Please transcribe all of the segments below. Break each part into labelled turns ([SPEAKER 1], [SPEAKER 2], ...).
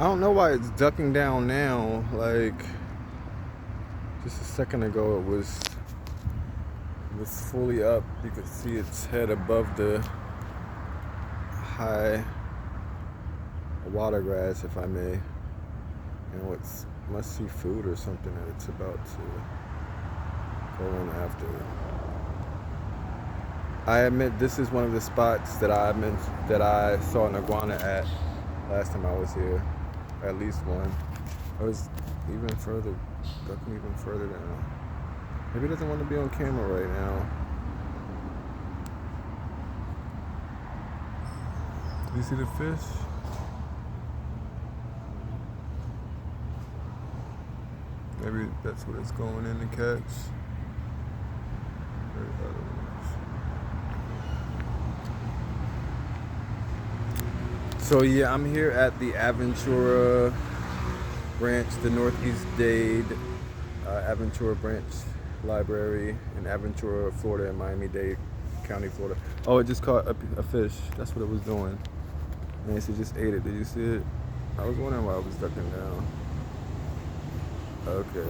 [SPEAKER 1] don't know why it's ducking down now. Like just a second ago, it was fully up. You could see its head above the high water grass, if I may. It's must see food or something that it's about to go in after. I admit this is one of the spots that I saw an iguana at last time I was here. At least one. I was even further, ducking even further down. Maybe it doesn't want to be on camera right now. You see the fish? Maybe that's what it's going in to catch. So yeah, I'm here at the Aventura Branch, the Northeast Dade Aventura Branch Library in Aventura, Florida, in Miami-Dade County, Florida. Oh, it just caught a fish. That's what it was doing. And it just ate it. Did you see it? I was wondering why it was ducking down. Okay.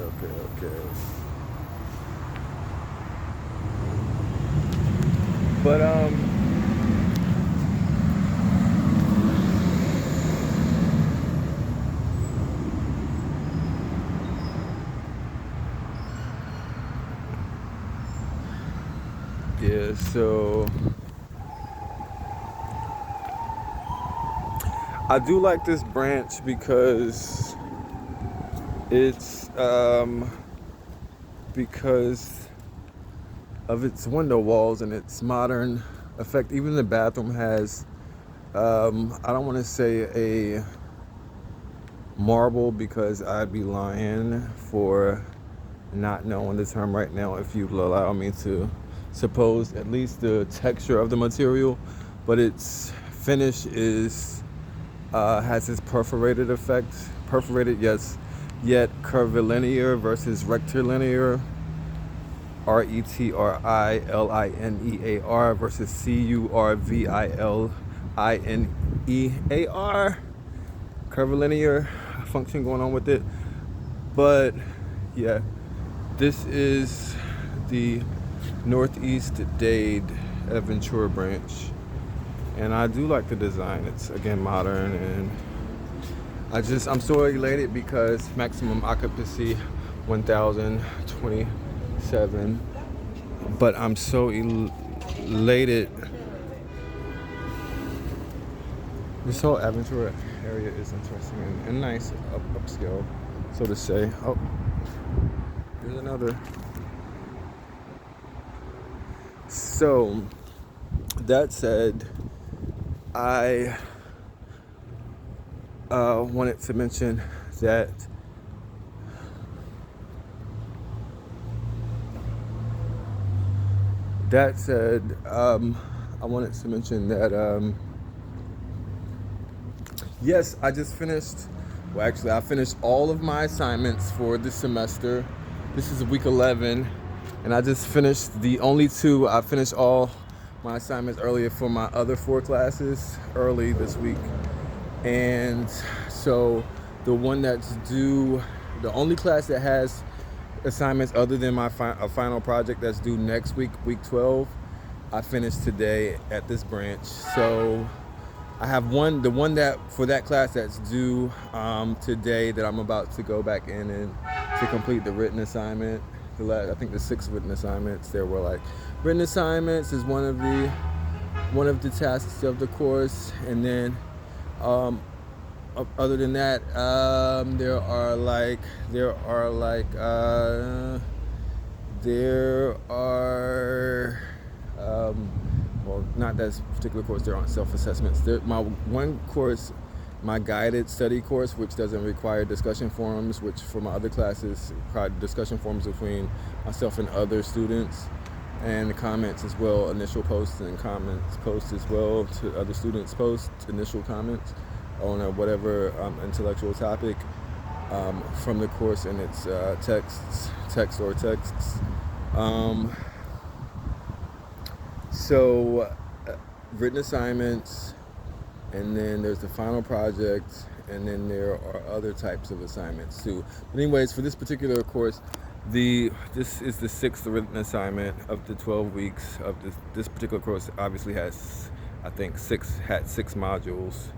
[SPEAKER 1] But yeah, so I do like this branch because it's because of its window walls and its modern effect. Even the bathroom has I don't want to say a marble because I'd be lying for not knowing the term right now, if you will allow me to suppose at least the texture of the material, but its finish is has this perforated effect. Perforated, yes, yet curvilinear versus rectilinear. RETRILINEAR versus CURVILINEAR. Curvilinear function going on with it. But yeah, this is the Northeast Dade Aventura Branch, and I do like the design. It's again modern, and I'm so elated because maximum occupancy 1,027. But I'm so elated. This whole Aventura area is interesting and nice, upscale, so to say. Oh, here's another. So that said, I wanted to mention that yes, I just finished. Well, actually, I finished all of my assignments for this semester. This is week 11, and I just finished the only two. I finished all my assignments earlier for my other 4 classes early this week. And so the one that's due, the only class that has assignments other than my final project that's due next week, week 12, I finished today at this branch. So I have the one that for that class that's due today, that I'm about to go back in and to complete the written assignment. I think the 6 written assignments. There were like written assignments is one of the tasks of the course, and then other than that, there are well, not that particular course, they're on self-assessments. My one course, my guided study course, which doesn't require discussion forums, which for my other classes require discussion forums between myself and other students, and comments as well, initial posts and comments posts as well to other students' posts, initial comments on whatever intellectual topic from the course and its texts. So written assignments, and then there's the final project, and then there are other types of assignments too. But anyways, for this particular course, this is the 6th written assignment of the 12 weeks of this particular course. Obviously has, I think, had six modules,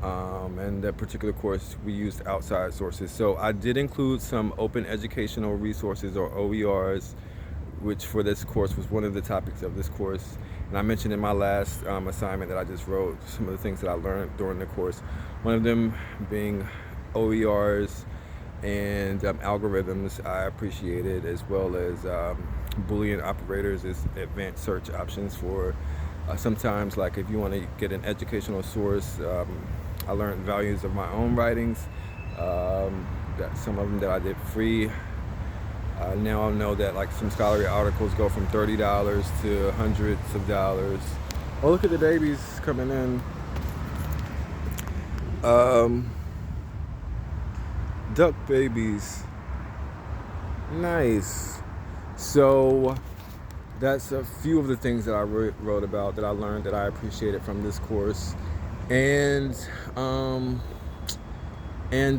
[SPEAKER 1] and that particular course we used outside sources. So I did include some open educational resources, or OERs, which for this course was one of the topics of this course. And I mentioned in my last assignment that I just wrote some of the things that I learned during the course. One of them being OERs and algorithms I appreciated, as well as Boolean operators as advanced search options for sometimes, like if you want to get an educational source. I learned values of my own writings, that some of them that I did free. Now I know that like some scholarly articles go from $30 to hundreds of dollars. Oh, look at the babies coming in. Duck babies. Nice. So that's a few of the things that I wrote about, that I learned, that I appreciated from this course. And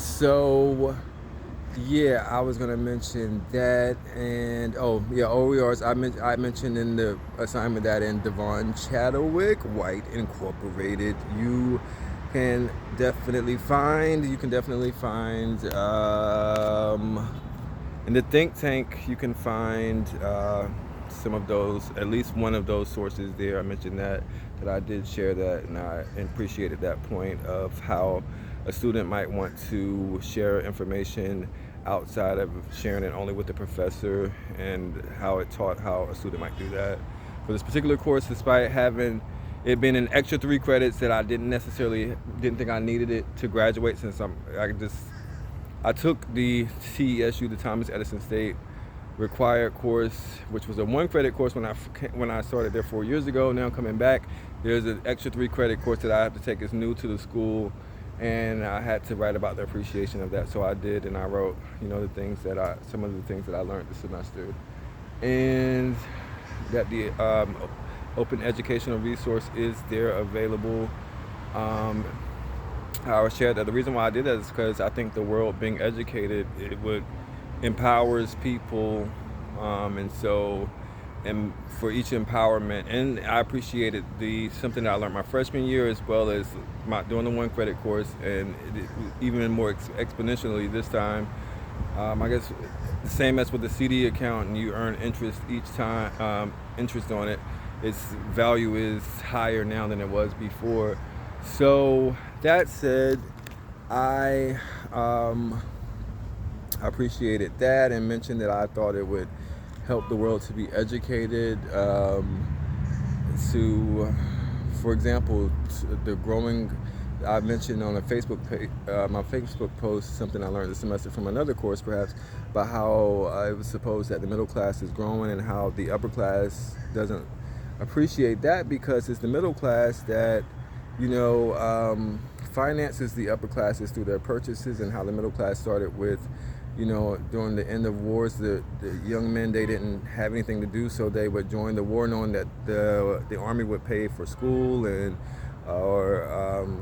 [SPEAKER 1] so yeah, I was gonna mention that. And oh yeah, OERs, I mentioned in the assignment that in Davon Chadewick White Incorporated, you can definitely find in the think tank, you can find some of those, at least one of those sources there. I mentioned that I did share that, and I appreciated that point of how a student might want to share information outside of sharing it only with the professor, and how it taught how a student might do that. For this particular course, despite having it been an extra 3 credits that I didn't think I needed it to graduate, since I took the TESU, the Thomas Edison State required course, which was a 1 credit course when I started there 4 years ago. Now coming back, there's an extra 3 credit course that I have to take. It's new to the school, and I had to write about the appreciation of that. So I did, and I wrote, some of the things that I learned this semester, and that the open educational resource is there available. I shared that the reason why I did that is because I think the world being educated, it empowers people, and for each empowerment, and I appreciated something that I learned my freshman year, as well as doing the 1 credit course, and even more exponentially this time. I guess the same as with the CD account, and you earn interest each time, interest on it. Its value is higher now than it was before. So that said, I appreciated that, and mentioned that I thought it would help the world to be educated, for example, the growing. I mentioned on a Facebook page, my Facebook post, something I learned this semester from another course, perhaps, about how it was supposed that the middle class is growing, and how the upper class doesn't appreciate that, because it's the middle class that finances the upper classes through their purchases, and how the middle class started with, during the end of wars, the young men, they didn't have anything to do, so they would join the war knowing that the army would pay for school, and or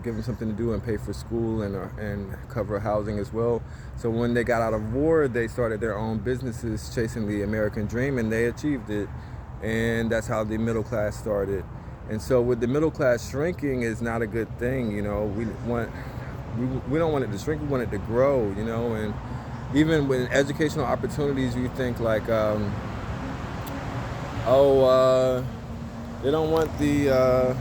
[SPEAKER 1] give them something to do and pay for school, and cover housing as well. So when they got out of war, they started their own businesses chasing the American dream, and they achieved it. And that's how the middle class started. And so with the middle class shrinking is not a good thing. We don't want it to shrink, we want it to grow, and even with educational opportunities, you think like, they don't want the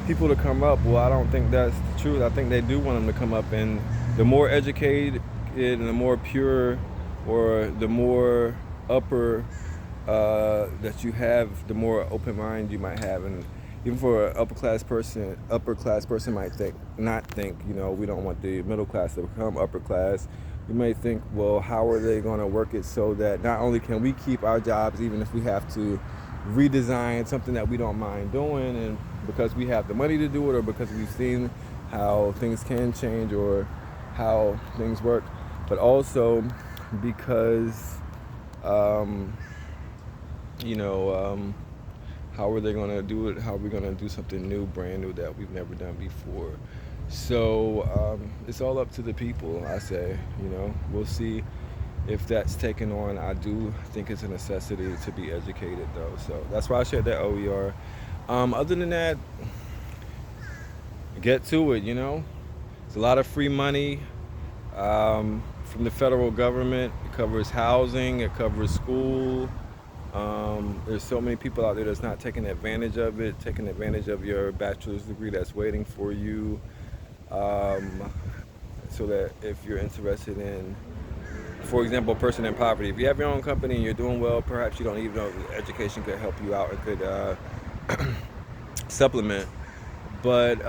[SPEAKER 1] people to come up. Well, I don't think that's the truth. I think they do want them to come up, and the more educated and the more pure, or the more upper that you have, the more open mind you might have. And even for an upper class person might not think, we don't want the middle class to become upper class. You may think, well, how are they going to work it so that not only can we keep our jobs, even if we have to redesign something that we don't mind doing, and because we have the money to do it, or because we've seen how things can change or how things work, but also because how are they going to do it? How are we going to do something new, brand new, that we've never done before? So it's all up to the people, I say. We'll see if that's taken on. I do think it's a necessity to be educated, though. So that's why I shared that OER. Other than that, get to it. It's a lot of free money from the federal government. It covers housing, it covers school. There's so many people out there that's not taking advantage of it, taking advantage of your bachelor's degree that's waiting for you. So that if you're interested in, for example, a person in poverty, if you have your own company and you're doing well, perhaps you don't even know education could help you out. It could supplement. But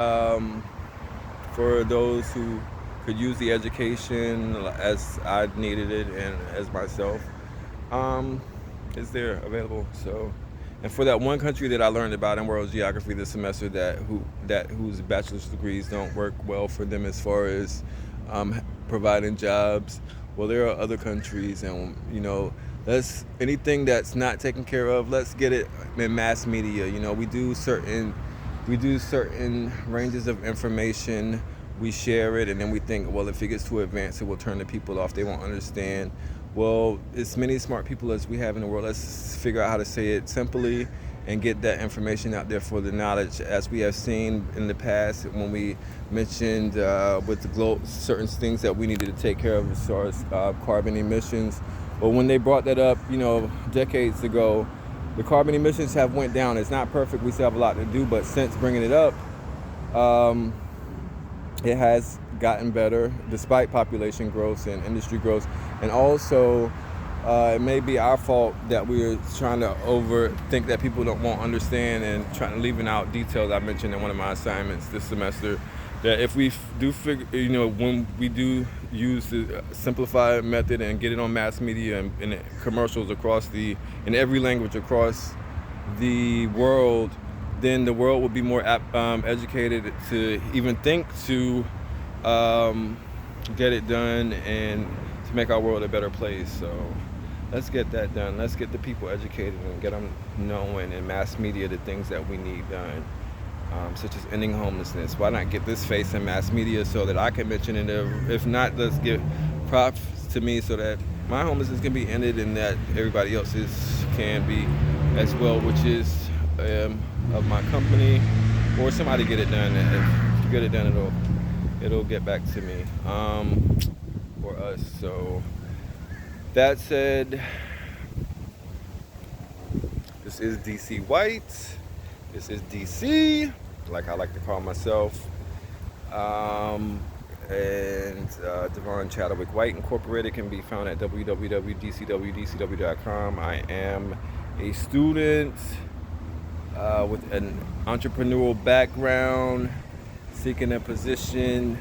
[SPEAKER 1] for those who could use the education as I needed it and as myself, it's there available. So, and for that one country that I learned about in world geography this semester, whose bachelor's degrees don't work well for them as far as providing jobs. Well, there are other countries, and anything that's not taken care of, let's get it in mass media. We do certain ranges of information. We share it, and then we think, well, if it gets too advanced, it will turn the people off. They won't understand. Well, as many smart people as we have in the world, let's figure out how to say it simply and get that information out there for the knowledge, as we have seen in the past when we mentioned with the globe certain things that we needed to take care of as far as carbon emissions. Well, when they brought that up, decades ago, the carbon emissions have went down. It's not perfect. We still have a lot to do, but since bringing it up, it has gotten better despite population growth and industry growth. And also, it may be our fault that we're trying to overthink that people won't understand and trying to leaving out details I mentioned in one of my assignments this semester. That if we do figure, when we do use the simplified method and get it on mass media and commercials in every language across the world, then the world will be more educated to even think to get it done and to make our world a better place. So let's get that done. Let's get the people educated and get them knowing in mass media the things that we need done, such as ending homelessness. Why not get this face in mass media so that I can mention it? If not, let's give props to me so that my homelessness can be ended and that everybody else's can be as well, which is of my company, or somebody get it done. If you get it done, it'll get back to me, or us. So that said, this is DC White. This is DC, like I like to call myself. And Davon Chadewick White Incorporated can be found at www.dcwdcw.com. I am a student with an entrepreneurial background, seeking a position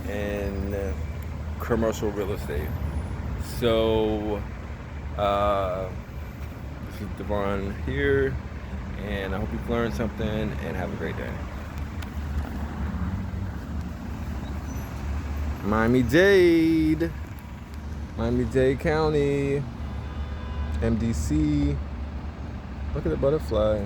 [SPEAKER 1] in commercial real estate. So this is Davon here, and I hope you've learned something, and have a great day. Miami-Dade County, MDC. Look at the butterfly.